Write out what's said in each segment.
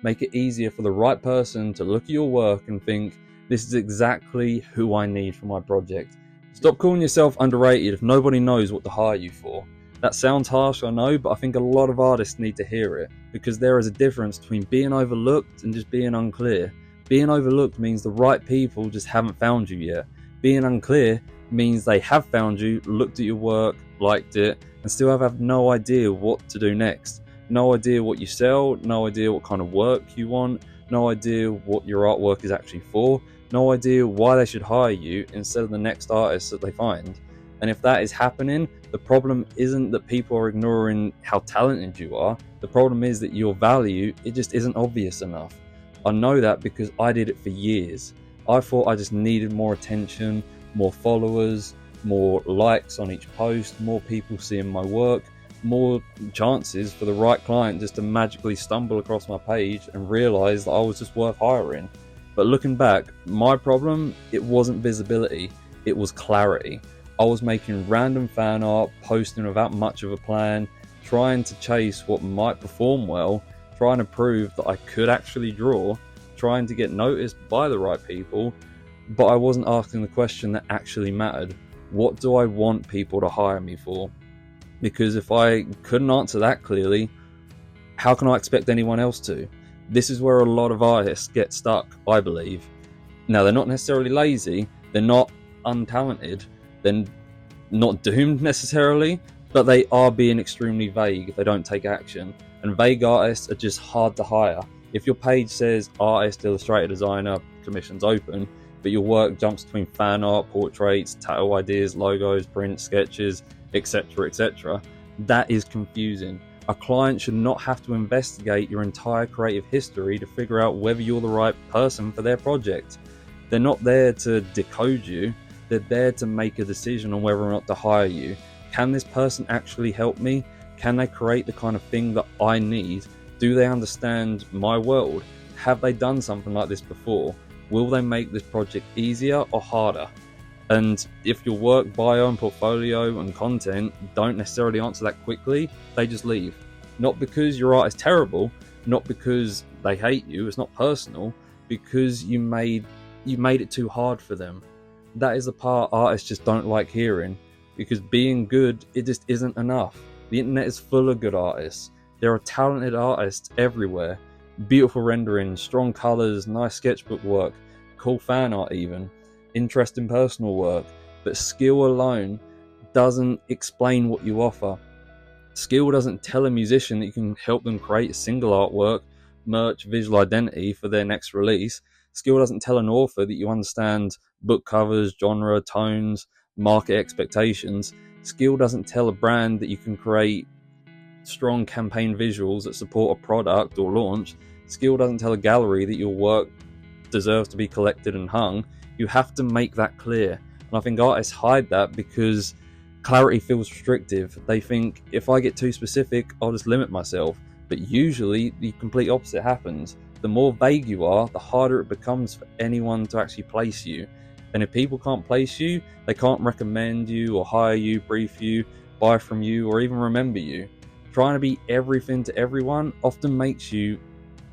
Make it easier for the right person to look at your work and think, this is exactly who I need for my project. Stop calling yourself underrated if nobody knows what to hire you for. That sounds harsh, I know, but I think a lot of artists need to hear it, because there is a difference between being overlooked and just being unclear. Being overlooked means the right people just haven't found you yet. Being unclear means they have found you, looked at your work, liked it, and still have no idea what to do next. No idea what you sell, no idea what kind of work you want, no idea what your artwork is actually for, no idea why they should hire you instead of the next artist that they find. And if that is happening, the problem isn't that people are ignoring how talented you are. The problem is that your value, it just isn't obvious enough. I know that because I did it for years. I thought I just needed more attention, more followers, more likes on each post, more people seeing my work, more chances for the right client just to magically stumble across my page and realize that I was just worth hiring. But looking back, my problem, it wasn't visibility, it was clarity. I was making random fan art, posting without much of a plan, trying to chase what might perform well, trying to prove that I could actually draw, trying to get noticed by the right people, but I wasn't asking the question that actually mattered. What do I want people to hire me for? Because if I couldn't answer that clearly, how can I expect anyone else to? This is where a lot of artists get stuck, I believe. Now, they're not necessarily lazy, they're not untalented, they're not doomed necessarily, but they are being extremely vague if they don't take action. And vague artists are just hard to hire. If your page says artist, illustrator, designer, commissions open, but your work jumps between fan art, portraits, tattoo ideas, logos, prints, sketches, etc., etc., that is confusing. A client should not have to investigate your entire creative history to figure out whether you're the right person for their project. They're not there to decode you, they're there to make a decision on whether or not to hire you. Can this person actually help me? Can they create the kind of thing that I need? Do they understand my world? Have they done something like this before? Will they make this project easier or harder? And if your work bio and portfolio and content don't necessarily answer that quickly, they just leave. Not because your art is terrible, not because they hate you, it's not personal, because you made it too hard for them. That is the part artists just don't like hearing, because being good, it just isn't enough. The internet is full of good artists. There are talented artists everywhere. Beautiful renderings, strong colours, nice sketchbook work, cool fan art even, interesting personal work. But skill alone doesn't explain what you offer. Skill doesn't tell a musician that you can help them create a single artwork, merch, visual identity for their next release. Skill doesn't tell an author that you understand book covers, genre, tones, market expectations. Skill doesn't tell a brand that you can create strong campaign visuals that support a product or launch. Skill doesn't tell a gallery that your work deserves to be collected and hung. You have to make that clear. And I think artists hide that because clarity feels restrictive. They think, if I get too specific, I'll just limit myself. But usually the complete opposite happens. The more vague you are, the harder it becomes for anyone to actually place you. And if people can't place you, they can't recommend you or hire you, brief you, buy from you, or even remember you. Trying to be everything to everyone often makes you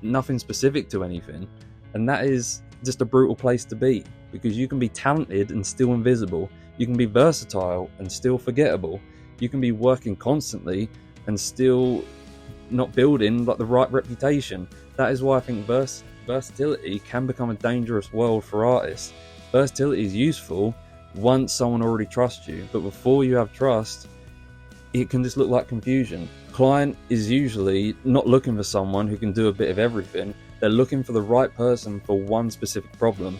nothing specific to anything. And that is just a brutal place to be, because you can be talented and still invisible. You can be versatile and still forgettable. You can be working constantly and still not building the right reputation. That is why I think versatility can become a dangerous world for artists. Versatility is useful once someone already trusts you, but before you have trust, it can just look like confusion. Client is usually not looking for someone who can do a bit of everything. They're looking for the right person for one specific problem.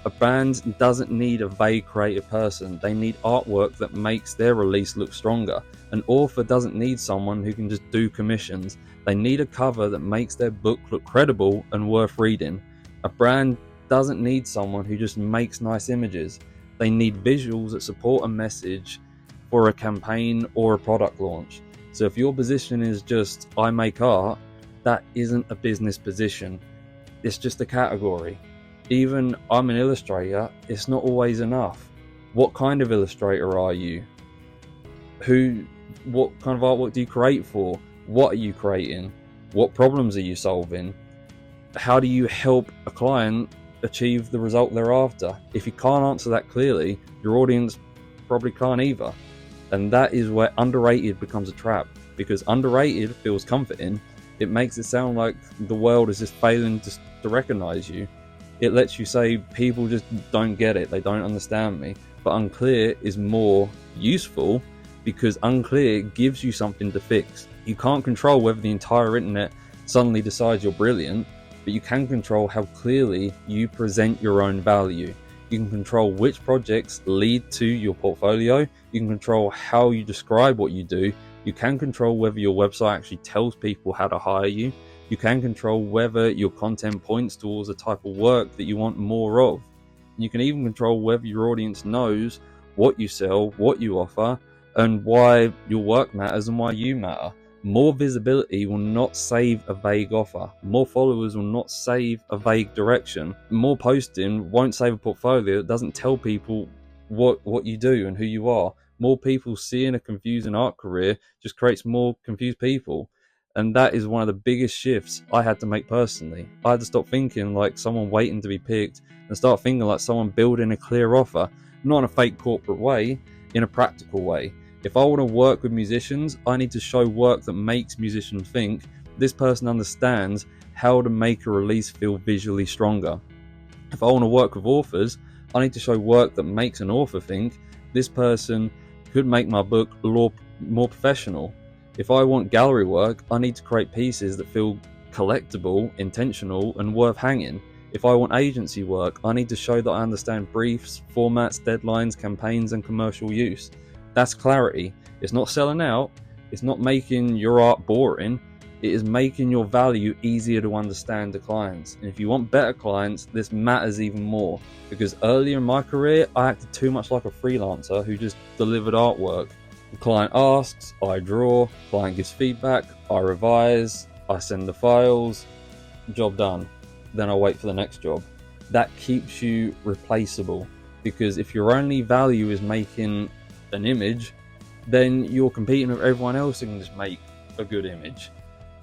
A band doesn't need a vague creative person. They need artwork that makes their release look stronger. An author doesn't need someone who can just do commissions. They need a cover that makes their book look credible and worth reading. A brand doesn't need someone who just makes nice images. They need visuals that support a message for a campaign or a product launch. So if your position is just, I make art, that isn't a business position. It's just a category. Even I'm an illustrator, it's not always enough. What kind of illustrator are you? What kind of artwork do you create for? What are you creating? What problems are you solving? how do you help a client achieve the result they're after? If you can't answer that clearly, your audience probably can't either. And that is where underrated becomes a trap, because underrated feels comforting. It makes it sound like the world is just failing to recognize you. It lets you say people just don't get it, they don't understand me. But Unclear is more useful because Unclear gives you something to fix. You can't control whether the entire internet suddenly decides you're brilliant, but you can control how clearly you present your own value. You can control which projects lead to your portfolio. You can control how you describe what you do. You can control whether your website actually tells people how to hire you. You can control whether your content points towards the type of work that you want more of. You can even control whether your audience knows what you sell, what you offer, and why your work matters and why you matter. More visibility will not save a vague offer. More followers will not save a vague direction. More posting won't save a portfolio that doesn't tell people what you do and who you are. More people seeing a confusing art career just creates more confused people. And that is one of the biggest shifts I had to make personally. I had to stop thinking like someone waiting to be picked and start thinking like someone building a clear offer, not in a fake corporate way, in a practical way. If I want to work with musicians, I need to show work that makes musicians think this person understands how to make a release feel visually stronger. If I want to work with authors, I need to show work that makes an author think this person could make my book more professional. If I want gallery work, I need to create pieces that feel collectible, intentional, and worth hanging. If I want agency work, I need to show that I understand briefs, formats, deadlines, campaigns, and commercial use. That's clarity. It's not selling out. It's not making your art boring. It is making your value easier to understand to clients. And if you want better clients, this matters even more. Because earlier in my career, I acted too much like a freelancer who just delivered artwork. The client asks, I draw, client gives feedback, I revise, I send the files, job done. Then I wait for the next job. That keeps you replaceable, because if your only value is making an image, then you're competing with everyone else who can just make a good image.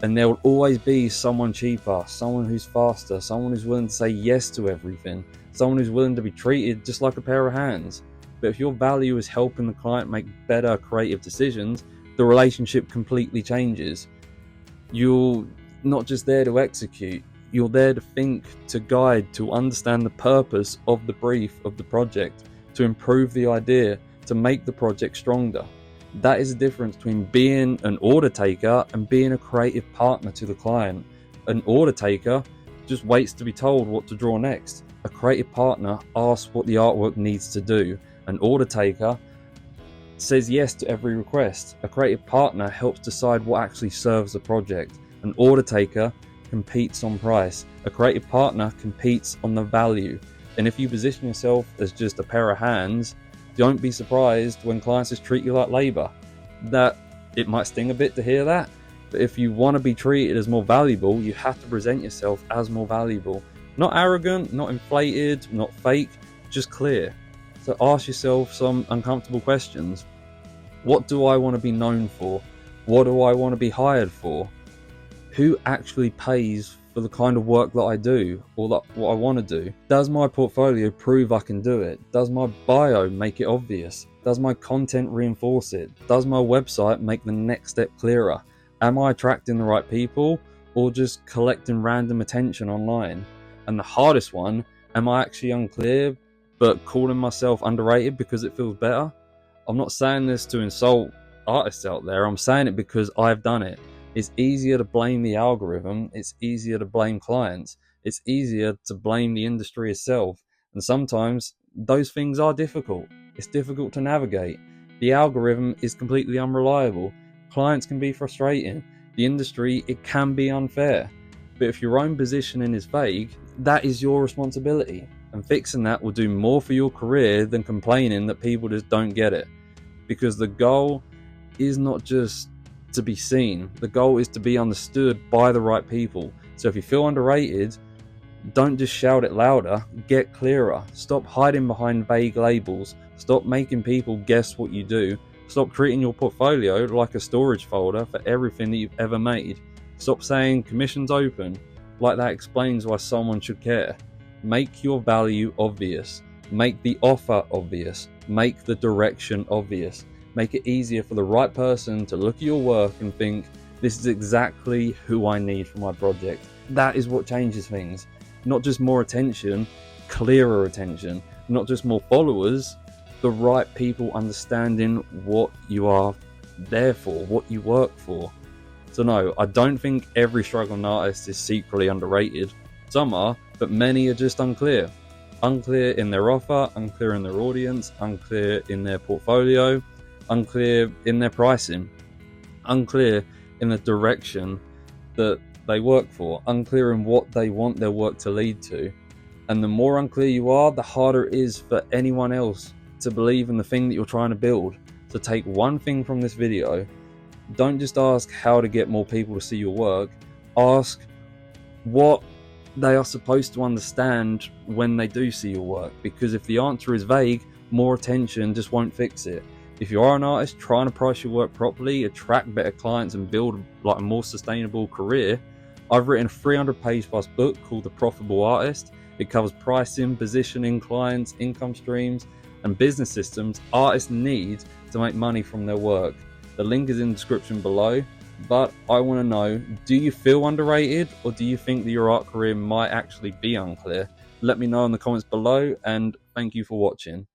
And there will always be someone cheaper, someone who's faster, someone who's willing to say yes to everything, someone who's willing to be treated just like a pair of hands. But if your value is helping the client make better creative decisions, the relationship completely changes. You're not just there to execute, you're there to think, to guide, to understand the purpose of the brief of the project, to improve the idea, to make the project stronger. That is the difference between being an order taker and being a creative partner to the client. An order taker just waits to be told what to draw next. A creative partner asks what the artwork needs to do. An order taker says yes to every request. A creative partner helps decide what actually serves the project. An order taker competes on price. A creative partner competes on the value. And if you position yourself as just a pair of hands, don't be surprised when clients just treat you like labor. That it might sting a bit to hear that, but if you want to be treated as more valuable, you have to present yourself as more valuable. Not arrogant, not inflated, not fake, just clear. So ask yourself some uncomfortable questions. What do I want to be known for? What do I want to be hired for? Who actually pays for the kind of work that I do, or what I want to do? Does my portfolio prove I can do it? Does my bio make it obvious? Does my content reinforce it? Does my website make the next step clearer? Am I attracting the right people, or just collecting random attention online? And the hardest one, am I actually unclear but calling myself underrated because it feels better? I'm not saying this to insult artists out there. I'm saying it because I've done it. It's easier to blame the algorithm. It's easier to blame clients. It's easier to blame the industry itself. And sometimes those things are difficult. It's difficult to navigate. The algorithm is completely unreliable. Clients can be frustrating. The industry, it can be unfair. But if your own positioning is vague, that is your responsibility. And fixing that will do more for your career than complaining that people just don't get it. Because the goal is not just to be seen. The goal is to be understood by the right people. So if you feel underrated, don't just shout it louder, get clearer. Stop hiding behind vague labels. Stop making people guess what you do. Stop treating your portfolio like a storage folder for everything that you've ever made. Stop saying commissions open. like that explains why someone should care. Make your value obvious. Make the offer obvious. Make the direction obvious. Make it easier for the right person to look at your work and think, this is exactly who I need for my project. That is what changes things. Not just more attention, clearer attention. Not just more followers, the right people understanding what you are there for, what you work for. So no, I don't think every struggling artist is secretly underrated. Some are, but many are just unclear. Unclear in their offer, unclear in their audience, unclear in their portfolio, unclear in their pricing, unclear in the direction that they work for, unclear in what they want their work to lead to. And the more unclear you are, the harder it is for anyone else to believe in the thing that you're trying to build. So take one thing from this video. Don't just ask how to get more people to see your work. Ask what they are supposed to understand when they do see your work. Because if the answer is vague, more attention just won't fix it. If you are an artist trying to price your work properly, attract better clients and build like a more sustainable career, I've written a 300-page plus book called The Profitable Artist. It covers pricing, positioning, clients, income streams, and business systems artists need to make money from their work. The link is in the description below, but I want to know, do you feel underrated, or do you think that your art career might actually be unclear? Let me know in the comments below, and thank you for watching.